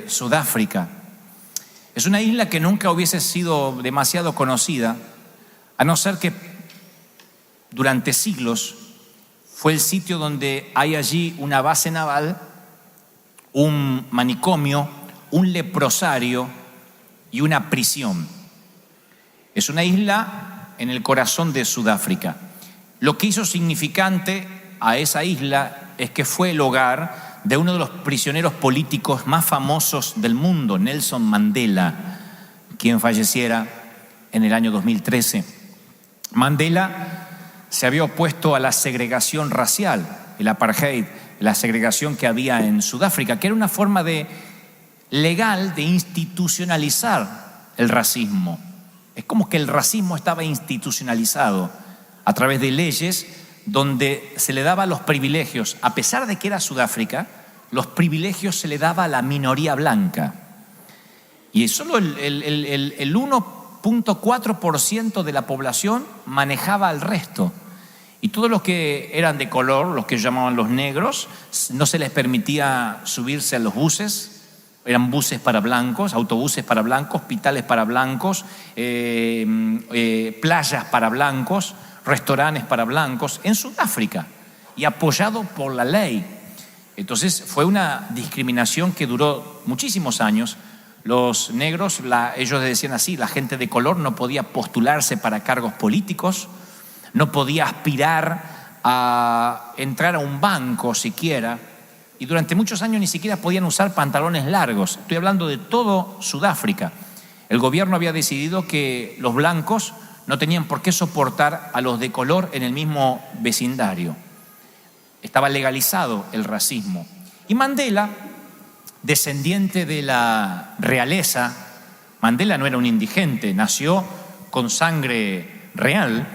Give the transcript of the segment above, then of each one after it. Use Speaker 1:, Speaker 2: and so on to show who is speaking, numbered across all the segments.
Speaker 1: Sudáfrica. Es una isla que nunca hubiese sido demasiado conocida, a no ser que durante siglos fue el sitio donde hay allí una base naval, un manicomio, un leprosario y una prisión. Es una isla en el corazón de Sudáfrica. Lo que hizo significante a esa isla es que fue el hogar de uno de los prisioneros políticos más famosos del mundo, Nelson Mandela, quien falleciera en el año 2013. Mandela se había opuesto a la segregación racial, el apartheid, la segregación que había en Sudáfrica, que era una forma legal de institucionalizar el racismo. Es como que el racismo estaba institucionalizado a través de leyes donde se le daba los privilegios, a pesar de que era Sudáfrica, los privilegios se le daba a la minoría blanca. Y solo el 1.4% de la población manejaba al resto. Y todos los que eran de color, los que llamaban los negros, no se les permitía subirse a los buses. Eran buses para blancos, autobuses para blancos, hospitales para blancos, playas para blancos, restaurantes para blancos, en Sudáfrica, y apoyado por la ley. Entonces fue una discriminación que duró muchísimos años. Los negros, ellos decían así, la gente de color no podía postularse para cargos políticos, no podía aspirar a entrar a un banco siquiera, y durante muchos años ni siquiera podían usar pantalones largos. Estoy hablando de todo Sudáfrica. El gobierno había decidido que los blancos no tenían por qué soportar a los de color en el mismo vecindario. Estaba legalizado el racismo. Y Mandela, descendiente de la realeza, Mandela no era un indigente, nació con sangre real,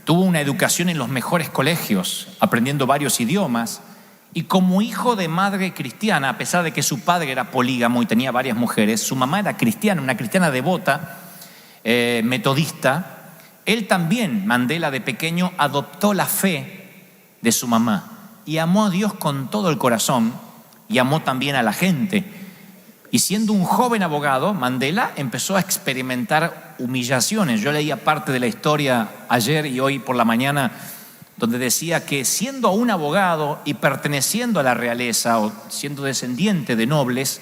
Speaker 1: tuvo una educación en los mejores colegios, aprendiendo varios idiomas, y como hijo de madre cristiana, a pesar de que su padre era polígamo y tenía varias mujeres, su mamá era cristiana, una cristiana devota, metodista. Él también, Mandela de pequeño, adoptó la fe de su mamá y amó a Dios con todo el corazón y amó también a la gente. Y siendo un joven abogado, Mandela empezó a experimentar humillaciones. Yo leía parte de la historia ayer y hoy por la mañana, donde decía que siendo un abogado y perteneciendo a la realeza o siendo descendiente de nobles,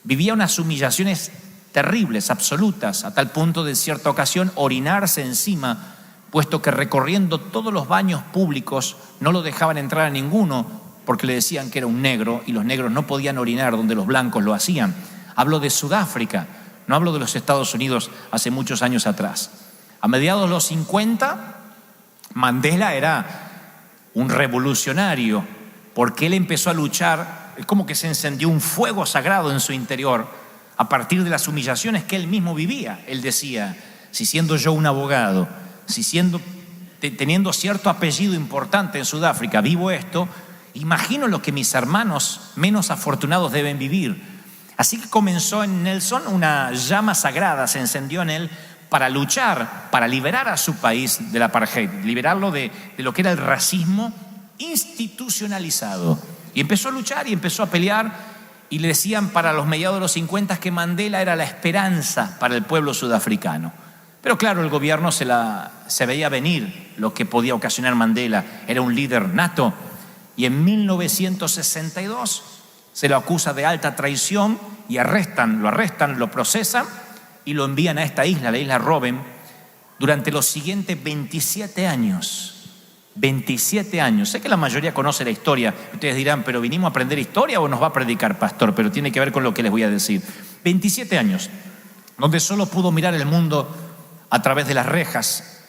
Speaker 1: vivía unas humillaciones terribles, absolutas, a tal punto de en cierta ocasión orinarse encima, puesto que recorriendo todos los baños públicos no lo dejaban entrar a ninguno porque le decían que era un negro y los negros no podían orinar donde los blancos lo hacían. Hablo de Sudáfrica, no hablo de los Estados Unidos hace muchos años atrás. A mediados de los 50, Mandela era un revolucionario porque él empezó a luchar, es como que se encendió un fuego sagrado en su interior a partir de las humillaciones que él mismo vivía. Él decía, si siendo yo un abogado, teniendo cierto apellido importante en Sudáfrica, vivo esto, imagino lo que mis hermanos menos afortunados deben vivir. Así que comenzó en Nelson una llama sagrada, se encendió en él para luchar, para liberar a su país del apartheid, liberarlo de lo que era el racismo institucionalizado. Y empezó a luchar y empezó a pelear. Y le decían para los mediados de los 50 que Mandela era la esperanza para el pueblo sudafricano. Pero claro, el gobierno se veía venir lo que podía ocasionar Mandela. Era un líder nato. Y en 1962 se lo acusa de alta traición y lo arrestan, lo procesan y lo envían a esta isla, la isla Robben, durante los siguientes 27 años. 27 años. Sé que la mayoría conoce la historia. Ustedes dirán, ¿pero vinimos a aprender historia o nos va a predicar, pastor? Pero tiene que ver con lo que les voy a decir. 27 años, donde solo pudo mirar el mundo a través de las rejas.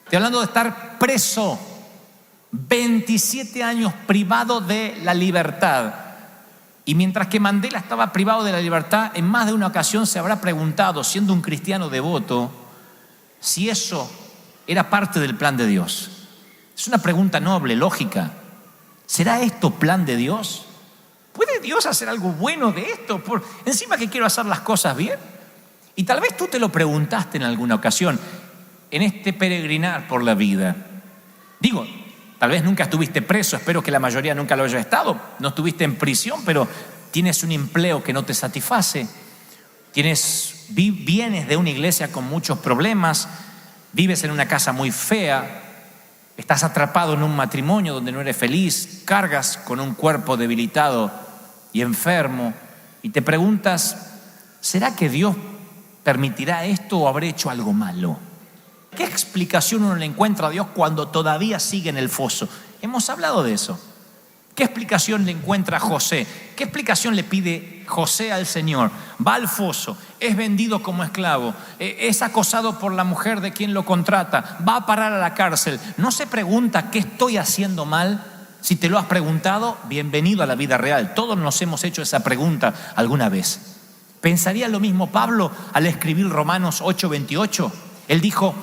Speaker 1: Estoy hablando de estar preso. 27 años privado de la libertad. Y mientras que Mandela estaba privado de la libertad, en más de una ocasión se habrá preguntado, siendo un cristiano devoto, si eso era parte del plan de Dios. Es una pregunta noble, lógica. ¿Será esto plan de Dios? ¿Puede Dios hacer algo bueno de esto? Encima que quiero hacer las cosas bien. Y tal vez tú te lo preguntaste en alguna ocasión, en este peregrinar por la vida. Digo, tal vez nunca estuviste preso, espero que la mayoría nunca lo haya estado. No estuviste en prisión, pero tienes un empleo que no te satisface, vienes de una iglesia con muchos problemas, vives en una casa muy fea, estás atrapado en un matrimonio donde no eres feliz, cargas con un cuerpo debilitado y enfermo y te preguntas, ¿será que Dios permitirá esto o habré hecho algo malo? ¿Qué explicación uno le encuentra a Dios cuando todavía sigue en el foso? Hemos hablado de eso. ¿Qué explicación le encuentra José? ¿Qué explicación le pide José al Señor? Va al foso, es vendido como esclavo, es acosado por la mujer de quien lo contrata, va a parar a la cárcel. ¿No se pregunta qué estoy haciendo mal? Si te lo has preguntado, bienvenido a la vida real. Todos nos hemos hecho esa pregunta alguna vez. ¿Pensaría lo mismo Pablo al escribir Romanos 8:28? Él dijo,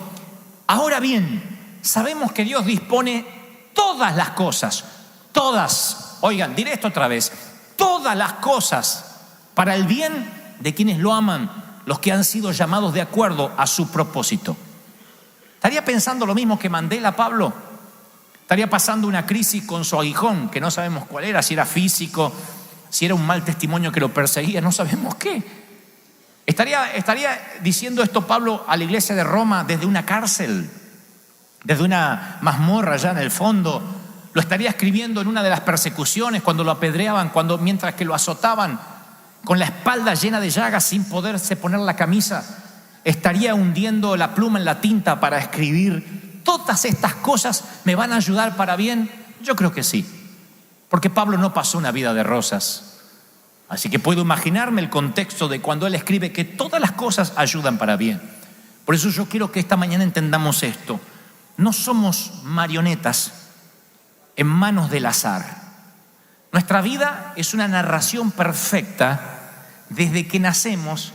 Speaker 1: ahora bien, sabemos que Dios dispone todas las cosas, todas, oigan, diré esto otra vez, todas las cosas para el bien de quienes lo aman, los que han sido llamados de acuerdo a su propósito. ¿Estaría pensando lo mismo que Mandela, Pablo? Estaría pasando una crisis con su aguijón, que no sabemos cuál era, si era físico, si era un mal testimonio que lo perseguía, no sabemos qué. Estaría diciendo esto Pablo a la iglesia de Roma desde una cárcel, desde una mazmorra allá en el fondo. Lo estaría escribiendo en una de las persecuciones, cuando lo apedreaban, mientras que lo azotaban, con la espalda llena de llagas sin poderse poner la camisa. Estaría hundiendo la pluma en la tinta para escribir, ¿todas estas cosas me van a ayudar para bien? Yo creo que sí, porque Pablo no pasó una vida de rosas. Así que puedo imaginarme el contexto de cuando él escribe que todas las cosas ayudan para bien. Por eso yo quiero que esta mañana entendamos esto. No somos marionetas en manos del azar. Nuestra vida es una narración perfecta desde que nacemos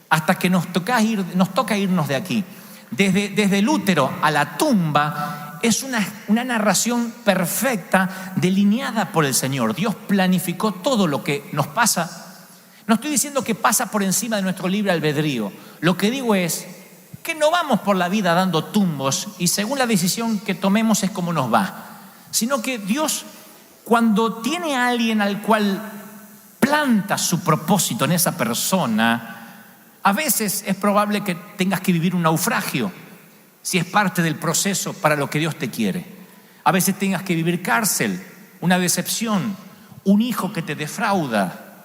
Speaker 1: hasta que nos toca irnos de aquí. Desde el útero a la tumba es una narración perfecta delineada por el Señor. Dios planificó todo lo que nos pasa. No estoy diciendo que pasa por encima de nuestro libre albedrío. Lo que digo es que no vamos por la vida dando tumbos y según la decisión que tomemos es como nos va. Sino que Dios, cuando tiene a alguien al cual planta su propósito en esa persona, a veces es probable que tengas que vivir un naufragio, si es parte del proceso para lo que Dios te quiere. A veces tengas que vivir cárcel, una decepción, un hijo que te defrauda,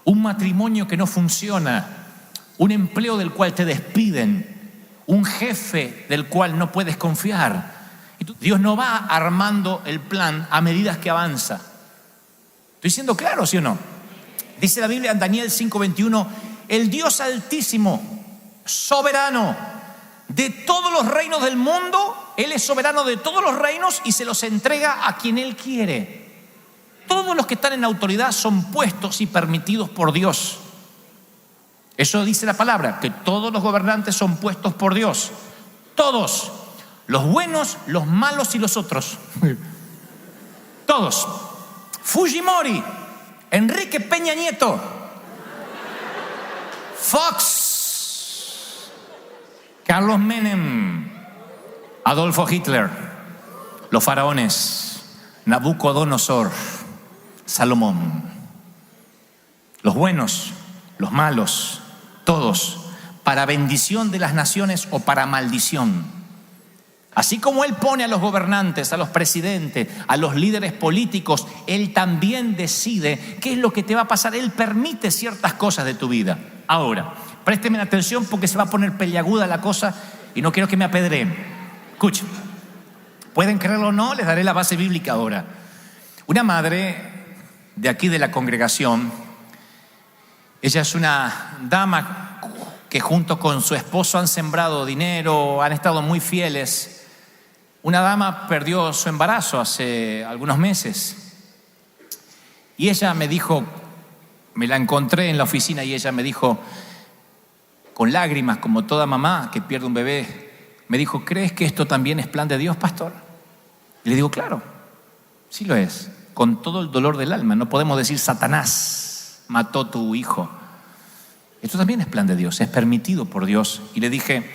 Speaker 1: un matrimonio que no funciona, un empleo del cual te despiden, un jefe del cual no puedes confiar. Dios no va armando el plan a medida que avanza. ¿Estoy siendo claro, sí o no? Dice la Biblia en Daniel 5:21, el Dios altísimo, soberano de todos los reinos del mundo, Él es soberano de todos los reinos y se los entrega a quien Él quiere. Todos los que están en autoridad son puestos y permitidos por Dios. Eso dice la palabra, que todos los gobernantes son puestos por Dios. Todos. Los buenos, los malos y los otros. Todos. Fujimori, Enrique Peña Nieto, Fox, Carlos Menem, Adolfo Hitler, los faraones, Nabucodonosor, Salomón. Los buenos, los malos, todos, para bendición de las naciones o para maldición. Así como Él pone a los gobernantes, a los presidentes, a los líderes políticos, Él también decide qué es lo que te va a pasar. Él permite ciertas cosas de tu vida. Ahora, présteme atención porque se va a poner peliaguda la cosa y no quiero que me apedreen. Escuchen, pueden creerlo o no, les daré la base bíblica ahora. Una madre de aquí de la congregación, ella es una dama que junto con su esposo han sembrado dinero, han estado muy fieles. Una dama perdió su embarazo hace algunos meses y ella me dijo, me la encontré en la oficina y ella me dijo, con lágrimas como toda mamá que pierde un bebé, me dijo, ¿crees que esto también es plan de Dios, pastor? Y le digo, claro, sí lo es, con todo el dolor del alma. No podemos decir, Satanás mató tu hijo. Esto también es plan de Dios, es permitido por Dios. Y le dije,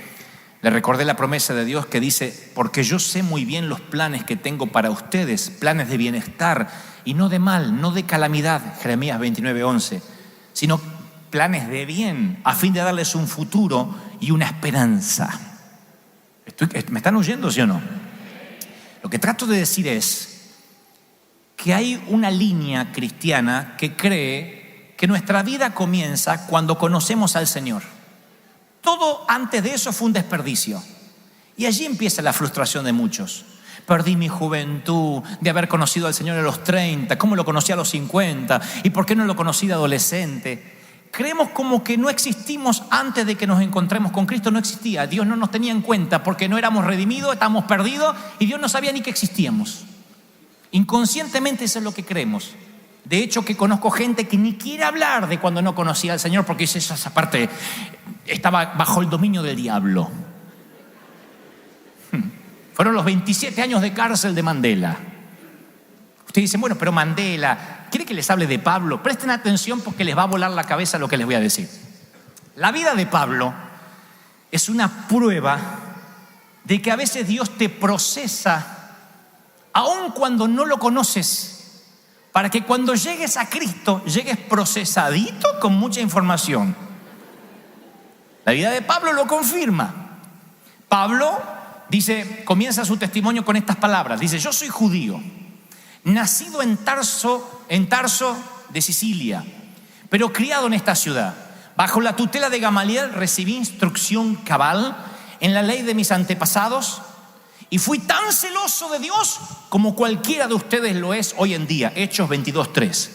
Speaker 1: Le recordé la promesa de Dios que dice: porque yo sé muy bien los planes que tengo para ustedes, planes de bienestar y no de mal, no de calamidad, Jeremías 29:11, sino planes de bien, a fin de darles un futuro y una esperanza. ¿Me están oyendo, sí o no? Lo que trato de decir es que hay una línea cristiana que cree que nuestra vida comienza cuando conocemos al Señor. Todo antes de eso fue un desperdicio. Y allí empieza la frustración de muchos. Perdí mi juventud de haber conocido al Señor a los 30. ¿Cómo lo conocí a los 50? ¿Y por qué no lo conocí de adolescente? Creemos como que no existimos antes de que nos encontremos con Cristo. No existía. Dios no nos tenía en cuenta porque no éramos redimidos, estábamos perdidos y Dios no sabía ni que existíamos. Inconscientemente eso es lo que creemos. De hecho, que conozco gente que ni quiere hablar de cuando no conocía al Señor porque dice: esa parte estaba bajo el dominio del diablo. Fueron los 27 años de cárcel de Mandela. Ustedes dicen: bueno, pero Mandela, ¿quiere que les hable de Pablo? Presten atención porque les va a volar la cabeza lo que les voy a decir. La vida de Pablo es una prueba de que a veces Dios te procesa aun cuando no lo conoces, para que cuando llegues a Cristo llegues procesadito con mucha información. La vida de Pablo lo confirma. Pablo dice, comienza su testimonio con estas palabras. Dice: yo soy judío, nacido en Tarso de Sicilia, pero criado en esta ciudad. Bajo la tutela de Gamaliel recibí instrucción cabal en la ley de mis antepasados y fui tan celoso de Dios como cualquiera de ustedes lo es hoy en día. Hechos 22:3.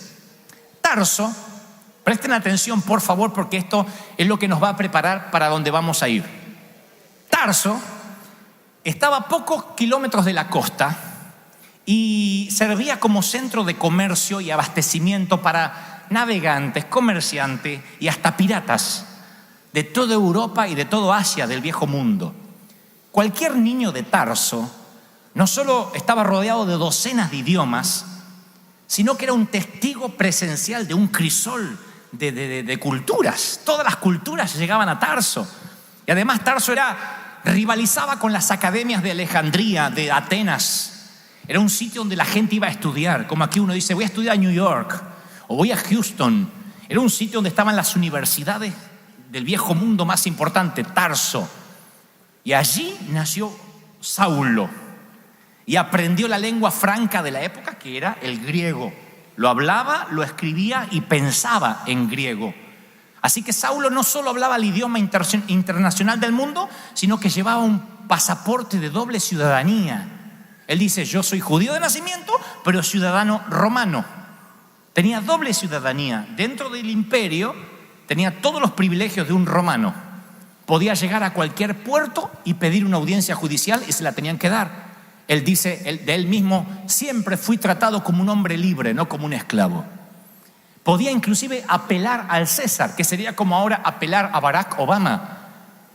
Speaker 1: Tarso, presten atención por favor, porque esto es lo que nos va a preparar para donde vamos a ir. Tarso estaba a pocos kilómetros de la costa y servía como centro de comercio y abastecimiento para navegantes, comerciantes y hasta piratas de toda Europa y de todo Asia del viejo mundo. Cualquier niño de Tarso no solo estaba rodeado de docenas de idiomas, sino que era un testigo presencial de un crisol de culturas. Todas las culturas llegaban a Tarso. Y además Tarso rivalizaba con las academias de Alejandría, de Atenas. Era un sitio donde la gente iba a estudiar. Como aquí uno dice: voy a estudiar a New York o voy a Houston. Era un sitio donde estaban las universidades del viejo mundo más importante, Tarso. Y allí nació Saulo y aprendió la lengua franca de la época, que era el griego. Lo hablaba, lo escribía y pensaba en griego. Así que Saulo no solo hablaba el idioma internacional del mundo, sino que llevaba un pasaporte de doble ciudadanía. Él dice: yo soy judío de nacimiento, pero ciudadano romano. Tenía doble ciudadanía. Dentro del imperio tenía todos los privilegios de un romano. Podía llegar a cualquier puerto y pedir una audiencia judicial y se la tenían que dar. Él dice de él mismo: siempre fui tratado como un hombre libre, no como un esclavo. Podía inclusive apelar al César, que sería como ahora apelar a Barack Obama.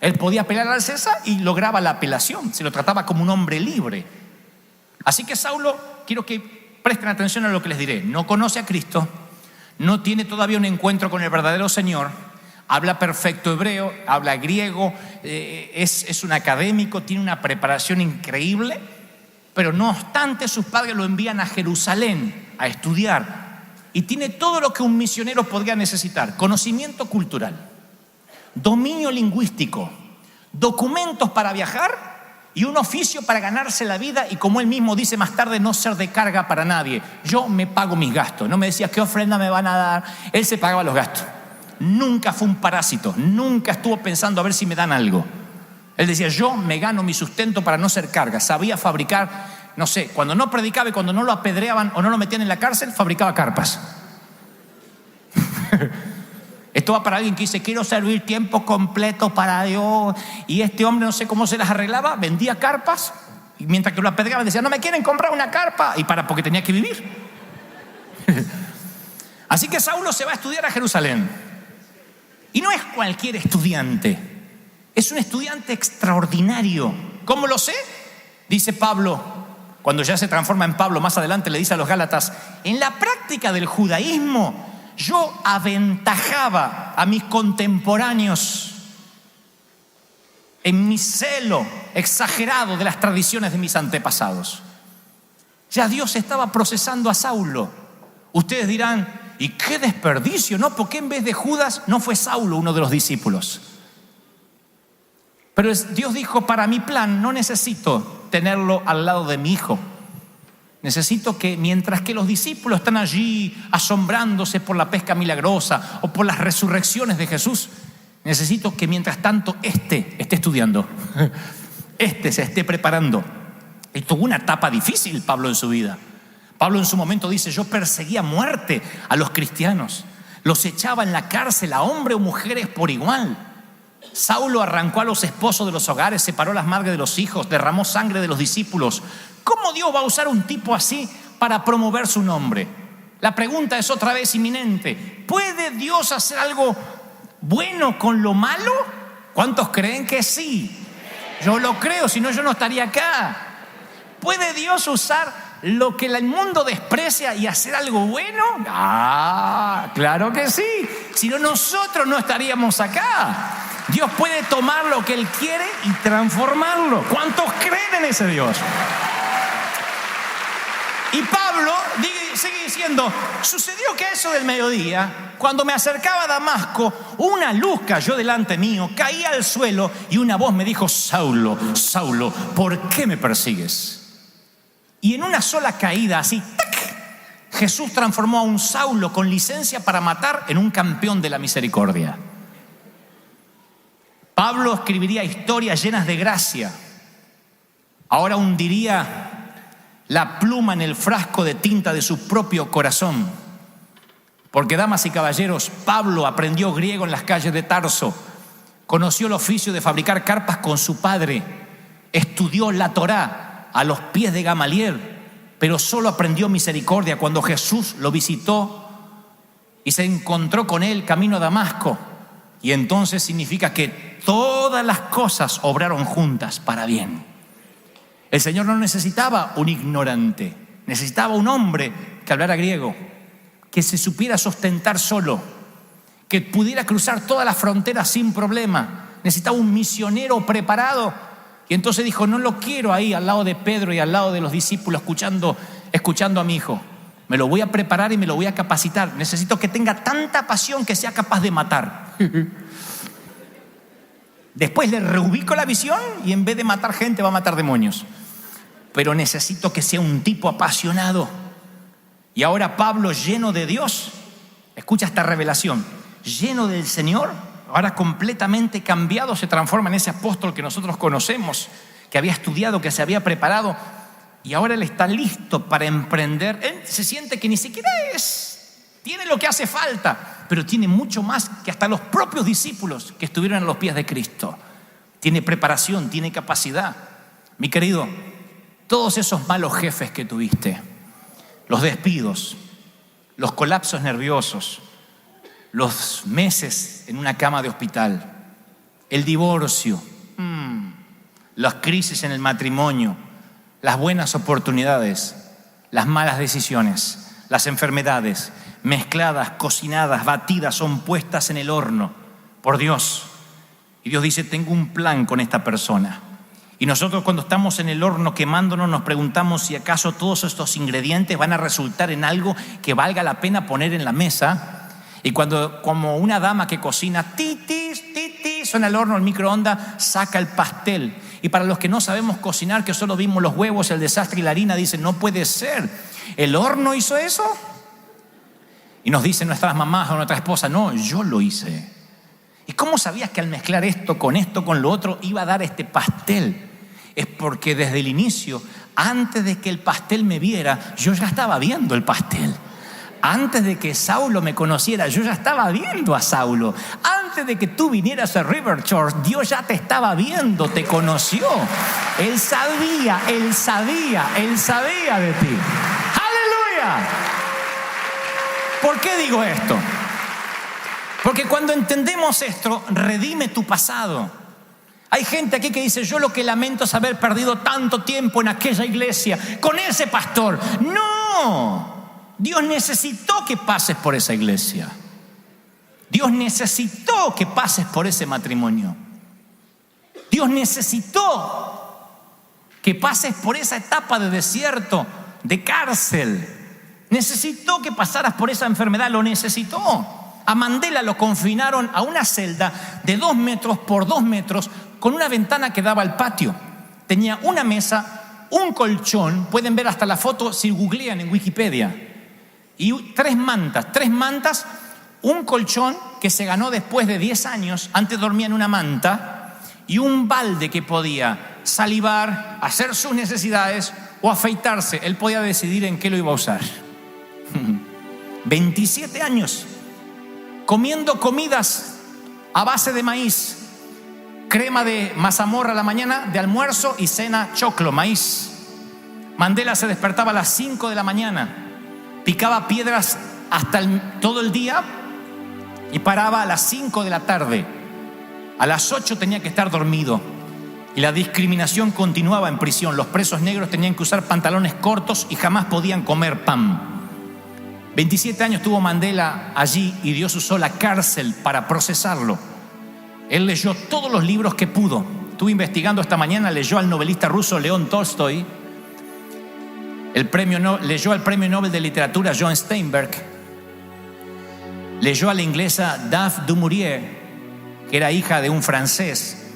Speaker 1: Él podía apelar al César y lograba la apelación. Se lo trataba como un hombre libre. Así que Saulo, quiero que presten atención a lo que les diré. No conoce a Cristo, no tiene todavía un encuentro con el verdadero Señor. Habla perfecto hebreo, habla griego, es un académico, tiene una preparación increíble, pero no obstante sus padres lo envían a Jerusalén a estudiar y tiene todo lo que un misionero podría necesitar: conocimiento cultural, dominio lingüístico, documentos para viajar y un oficio para ganarse la vida y, como él mismo dice más tarde, no ser de carga para nadie. Yo me pago mis gastos. No me decía qué ofrenda me van a dar, él se pagaba los gastos. Nunca fue un parásito, nunca estuvo pensando a ver si me dan algo. Él decía: yo me gano mi sustento para no ser carga. Sabía fabricar, no sé, cuando no predicaba y cuando no lo apedreaban o no lo metían en la cárcel, fabricaba carpas. Esto va para alguien que dice: quiero servir tiempo completo para Dios. Y este hombre no sé cómo se las arreglaba, vendía carpas y mientras que lo apedreaban decía: no me quieren comprar una carpa, y porque tenía que vivir. Así que Saulo se va a estudiar a Jerusalén. Y no es cualquier estudiante, es un estudiante extraordinario. ¿Cómo lo sé? Dice Pablo, cuando ya se transforma en Pablo, más adelante le dice a los Gálatas: en la práctica del judaísmo yo aventajaba a mis contemporáneos. en mi celo exagerado de las tradiciones de mis antepasados. Ya Dios estaba procesando a Saulo. Ustedes dirán, ¿y qué desperdicio? ¿No? ¿Por qué en vez de Judas no fue Saulo uno de los discípulos? Pero Dios dijo, para mi plan no necesito tenerlo al lado de mi hijo. Necesito que mientras que los discípulos están allí asombrándose por la pesca milagrosa o por las resurrecciones de Jesús, necesito que mientras tanto esté estudiando, se esté preparando. Y tuvo una etapa difícil Pablo en su vida. Pablo en su momento dice, yo perseguía a muerte a los cristianos, los echaba en la cárcel a hombres o mujeres por igual. Saulo arrancó a los esposos de los hogares, separó las madres de los hijos, derramó sangre de los discípulos. ¿Cómo Dios va a usar un tipo así para promover su nombre? La pregunta es otra vez inminente. ¿Puede Dios hacer algo bueno con lo malo? ¿Cuántos creen que sí? Yo lo creo, si no yo no estaría acá. ¿Puede Dios usar lo que el mundo desprecia y hacer algo bueno? Claro que sí. Si no, nosotros no estaríamos acá. Dios puede tomar lo que Él quiere y transformarlo. ¿Cuántos creen en ese Dios? Y Pablo sigue diciendo, sucedió que a eso del mediodía, cuando me acercaba a Damasco, una luz cayó delante mío, caí al suelo y una voz me dijo, Saulo, Saulo, ¿por qué me persigues? Y en una sola caída, así, ¡tac!, Jesús transformó a un Saulo con licencia para matar en un campeón de la misericordia. Pablo escribiría historias llenas de gracia. Ahora hundiría la pluma en el frasco de tinta de su propio corazón. Porque, damas y caballeros, Pablo aprendió griego en las calles de Tarso, conoció el oficio de fabricar carpas con su padre, estudió la Torá a los pies de Gamaliel, pero solo aprendió misericordia cuando Jesús lo visitó y se encontró con él camino a Damasco. Y entonces significa que todas las cosas obraron juntas para bien. El Señor no necesitaba un ignorante, necesitaba un hombre que hablara griego, que se supiera sustentar solo, que pudiera cruzar todas las fronteras sin problema. Necesitaba un misionero preparado. Y entonces dijo, no lo quiero ahí al lado de Pedro y al lado de los discípulos escuchando a mi hijo. Me lo voy a preparar y me lo voy a capacitar. Necesito que tenga tanta pasión que sea capaz de matar. Después le reubico la visión y en vez de matar gente va a matar demonios. Pero necesito que sea un tipo apasionado. Y ahora Pablo, lleno de Dios, escucha esta revelación, lleno del Señor, ahora completamente cambiado, se transforma en ese apóstol que nosotros conocemos, que había estudiado, que se había preparado, y ahora él está listo para emprender. Él se siente que ni siquiera tiene lo que hace falta, pero tiene mucho más que hasta los propios discípulos que estuvieron a los pies de Cristo. Tiene preparación, tiene capacidad. Mi querido, todos esos malos jefes que tuviste, los despidos, los colapsos nerviosos, los meses en una cama de hospital, el divorcio, las crisis en el matrimonio, las buenas oportunidades, las malas decisiones, las enfermedades, mezcladas, cocinadas, batidas, son puestas en el horno por Dios. Y Dios dice, tengo un plan con esta persona. Y nosotros cuando estamos en el horno quemándonos nos preguntamos si acaso todos estos ingredientes van a resultar en algo que valga la pena poner en la mesa. Y cuando, como una dama que cocina, titis, suena el horno, el microondas, saca el pastel. Y para los que no sabemos cocinar, que solo vimos los huevos, el desastre y la harina, dicen, no puede ser, ¿el horno hizo eso? Y nos dicen nuestras mamás o nuestra esposa, no, yo lo hice. ¿Y cómo sabías que al mezclar esto con lo otro iba a dar este pastel? Es porque desde el inicio, antes de que el pastel me viera, yo ya estaba viendo el pastel. Antes de que Saulo me conociera, yo ya estaba viendo a Saulo. Antes de que tú vinieras a River Church, Dios ya te estaba viendo, te conoció. Él sabía de ti. ¡Aleluya! ¿Por qué digo esto? Porque cuando entendemos esto, redime tu pasado. Hay gente aquí que dice, yo lo que lamento es haber perdido tanto tiempo en aquella iglesia, con ese pastor. ¡No! Dios necesitó que pases por esa iglesia. Dios necesitó que pases por ese matrimonio. Dios necesitó que pases por esa etapa de desierto, de cárcel. Necesitó que pasaras por esa enfermedad, lo necesitó. A Mandela lo confinaron a una celda de 2 metros por 2 metros con una ventana que daba al patio. Tenía una mesa, un colchón, pueden ver hasta la foto si googlean en Wikipedia, y 3 mantas, un colchón que se ganó después de 10 años, antes dormía en una manta, y un balde que podía salivar, hacer sus necesidades o afeitarse. Él podía decidir en qué lo iba a usar. 27 años comiendo comidas a base de maíz, crema de mazamorra a la mañana, de almuerzo, y cena choclo, maíz. Mandela se despertaba a las 5 de la mañana, picaba piedras todo el día y paraba a las 5 de la tarde. A las 8 tenía que estar dormido. Y la discriminación continuaba en prisión. Los presos negros tenían que usar pantalones cortos y jamás podían comer pan. 27 años tuvo Mandela allí y Dios usó la cárcel para procesarlo. Él leyó todos los libros que pudo. Estuve investigando esta mañana, leyó al novelista ruso León Tolstoy, leyó al premio Nobel de Literatura John Steinbeck, leyó a la inglesa Daphne du Maurier, que era hija de un francés,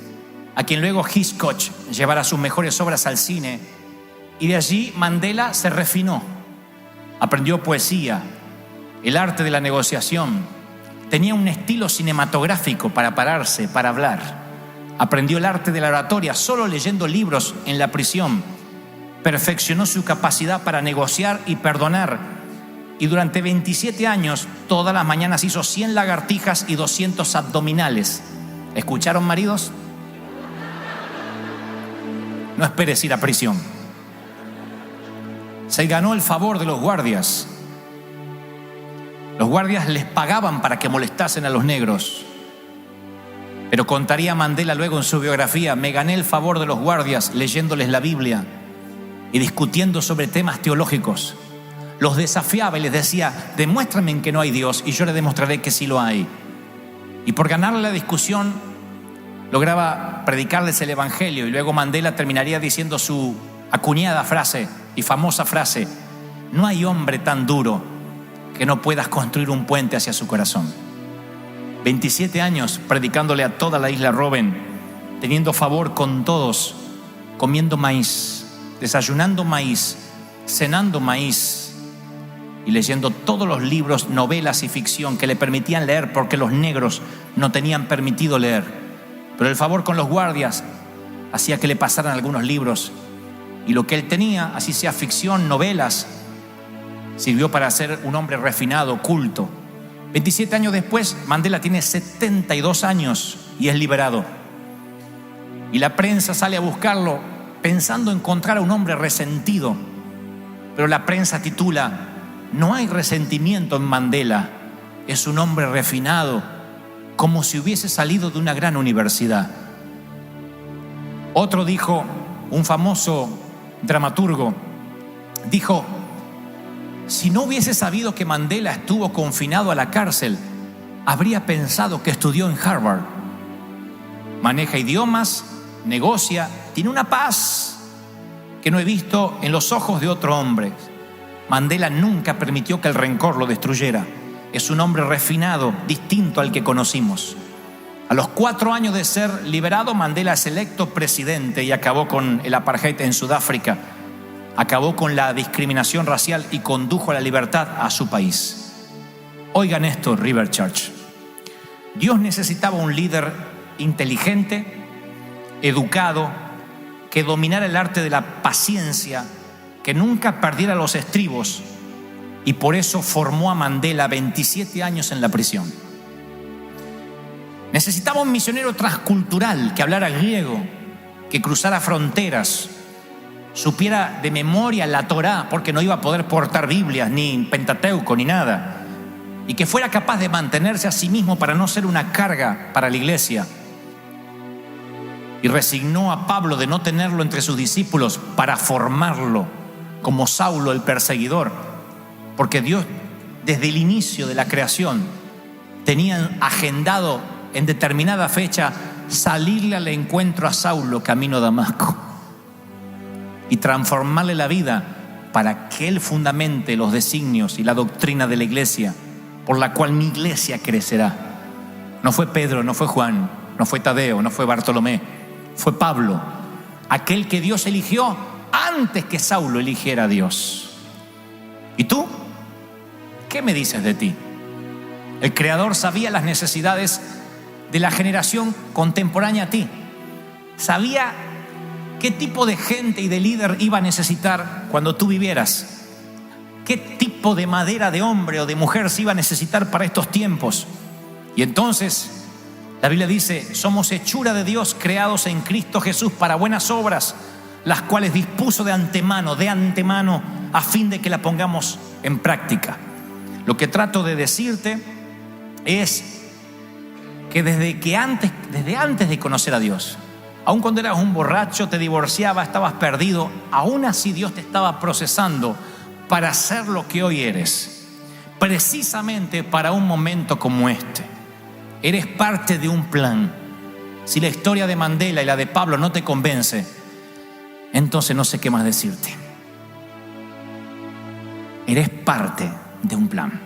Speaker 1: a quien luego Hitchcock llevara sus mejores obras al cine. Y de allí Mandela se refinó. Aprendió poesía, el arte de la negociación. Tenía un estilo cinematográfico para pararse, para hablar. Aprendió el arte de la oratoria solo leyendo libros en la prisión. Perfeccionó su capacidad para negociar y perdonar. Y durante 27 años, todas las mañanas hizo 100 lagartijas y 200 abdominales. ¿Escucharon, maridos? No esperes ir a prisión. Se ganó el favor de los guardias. Los guardias les pagaban para que molestasen a los negros. Pero contaría Mandela luego en su biografía: me gané el favor de los guardias leyéndoles la Biblia y discutiendo sobre temas teológicos. Los desafiaba y les decía: demuéstrame que no hay Dios y yo les demostraré que sí lo hay. Y por ganarle la discusión lograba predicarles el evangelio, y luego Mandela terminaría diciendo su acuñada frase y famosa frase: no hay hombre tan duro que no puedas construir un puente hacia su corazón. 27 años predicándole a toda la isla Robben, teniendo favor con todos, comiendo maíz, desayunando maíz, cenando maíz y leyendo todos los libros, novelas y ficción que le permitían leer porque los negros no tenían permitido leer. Pero el favor con los guardias hacía que le pasaran algunos libros, y lo que él tenía, así sea ficción, novelas, sirvió para ser un hombre refinado, culto. 27 años después, Mandela tiene 72 años y es liberado. Y la prensa sale a buscarlo pensando encontrar a un hombre resentido. Pero la prensa titula: no hay resentimiento en Mandela, es un hombre refinado, como si hubiese salido de una gran universidad. Otro dijo, un famoso dramaturgo, dijo: si no hubiese sabido que Mandela estuvo confinado a la cárcel, habría pensado que estudió en Harvard. Maneja idiomas, negocia, tiene una paz que no he visto en los ojos de otro hombre. Mandela nunca permitió que el rencor lo destruyera. Es un hombre refinado, distinto al que conocimos. A los 4 años de ser liberado, Mandela es electo presidente y acabó con el apartheid en Sudáfrica. Acabó con la discriminación racial y condujo a la libertad a su país. Oigan esto, River Church. Dios necesitaba un líder inteligente, educado, que dominara el arte de la paciencia, que nunca perdiera los estribos, y por eso formó a Mandela 27 años en la prisión. Necesitaba un misionero transcultural que hablara griego, que cruzara fronteras, supiera de memoria la Torá, porque no iba a poder portar Biblias, ni Pentateuco, ni nada, y que fuera capaz de mantenerse a sí mismo para no ser una carga para la iglesia. Y resignó a Pablo de no tenerlo entre sus discípulos para formarlo como Saulo el perseguidor, porque Dios desde el inicio de la creación tenía agendado en determinada fecha salirle al encuentro a Saulo camino a Damasco y transformarle la vida para que él fundamente los designios y la doctrina de la iglesia por la cual mi iglesia crecerá. No fue Pedro, no fue Juan, no fue Tadeo, no fue Bartolomé, fue Pablo, aquel que Dios eligió antes que Saulo eligiera a Dios. ¿Y tú? ¿Qué me dices de ti? El Creador sabía las necesidades de la generación contemporánea a ti. Sabía qué tipo de gente y de líder iba a necesitar cuando tú vivieras. Qué tipo de madera de hombre o de mujer se iba a necesitar para estos tiempos. Y entonces la Biblia dice: somos hechura de Dios, creados en Cristo Jesús para buenas obras, las cuales dispuso de antemano, a fin de que la pongamos en práctica. Lo que trato de decirte es que desde antes de conocer a Dios, aun cuando eras un borracho, te divorciabas, estabas perdido, aún así Dios te estaba procesando para ser lo que hoy eres, precisamente para un momento como este. Eres parte de un plan. Si la historia de Mandela y la de Pablo no te convence, entonces no sé qué más decirte. Eres parte de un plan.